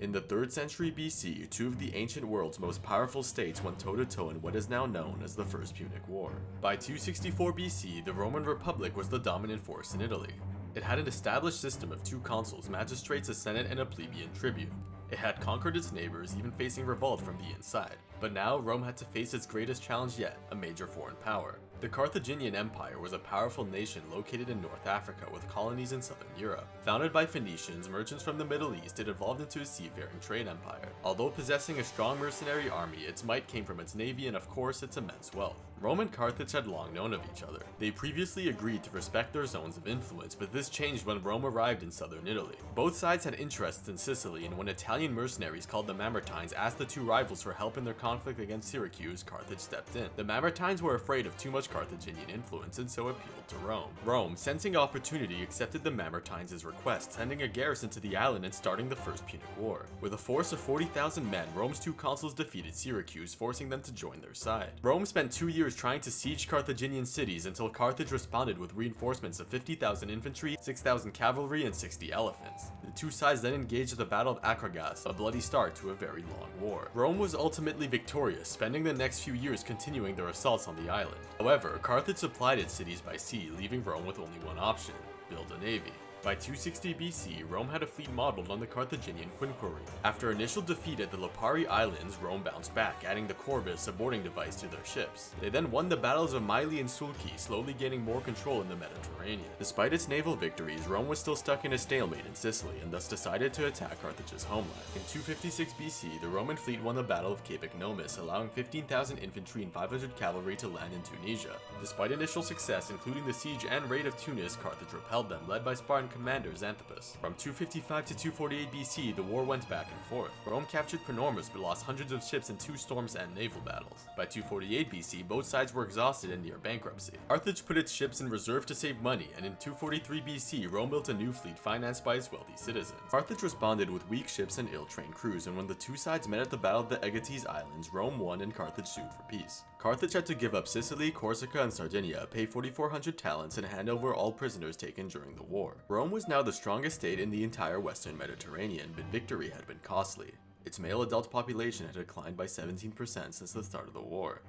In the 3rd century BC, two of the ancient world's most powerful states went toe-to-toe in what is now known as the First Punic War. By 264 BC, the Roman Republic was the dominant force in Italy. It had an established system of 2 consuls, magistrates, a senate, and a plebeian tribune. It had conquered its neighbors, even facing revolt from the inside. But now, Rome had to face its greatest challenge yet, a major foreign power. The Carthaginian Empire was a powerful nation located in North Africa with colonies in southern Europe. Founded by Phoenicians, merchants from the Middle East, it evolved into a seafaring trade empire. Although possessing a strong mercenary army, its might came from its navy and of course its immense wealth. Rome and Carthage had long known of each other. They previously agreed to respect their zones of influence, but this changed when Rome arrived in southern Italy. Both sides had interests in Sicily, and when Italian mercenaries called the Mamertines asked the two rivals for help in their conflict against Syracuse, Carthage stepped in. The Mamertines were afraid of too much Carthaginian influence and so appealed to Rome. Rome, sensing opportunity, accepted the Mamertines' request, sending a garrison to the island and starting the First Punic War. With a force of 40,000 men, Rome's 2 consuls defeated Syracuse, forcing them to join their side. Rome spent 2 years trying to siege Carthaginian cities until Carthage responded with reinforcements of 50,000 infantry, 6,000 cavalry, and 60 elephants. The two sides then engaged at the Battle of Acragas, a bloody start to a very long war. Rome was ultimately victorious, spending the next few years continuing their assaults on the island. However, Carthage supplied its cities by sea, leaving Rome with only one option: build a navy. By 260 BC, Rome had a fleet modeled on the Carthaginian quinquereme. After initial defeat at the Lipari Islands, Rome bounced back, adding the corvus, a boarding device, to their ships. They then won the battles of Mylae and Sulci, slowly gaining more control in the Mediterranean. Despite its naval victories, Rome was still stuck in a stalemate in Sicily, and thus decided to attack Carthage's homeland. In 256 BC, the Roman fleet won the Battle of Cape Ecnomus, allowing 15,000 infantry and 500 cavalry to land in Tunisia. Despite initial success, including the siege and raid of Tunis, Carthage repelled them, led by Spartan commander Xanthipus. From 255 to 248 BC, the war went back and forth. Rome captured Panormus but lost hundreds of ships in 2 storms and naval battles. By 248 BC, both sides were exhausted and near bankruptcy. Carthage put its ships in reserve to save money, and in 243 BC, Rome built a new fleet financed by its wealthy citizens. Carthage responded with weak ships and ill-trained crews, and when the two sides met at the Battle of the Aegates Islands, Rome won and Carthage sued for peace. Carthage had to give up Sicily, Corsica, and Sardinia, pay 4,400 talents, and hand over all prisoners taken during the war. Rome was now the strongest state in the entire western Mediterranean, but victory had been costly. Its male adult population had declined by 17% since the start of the war.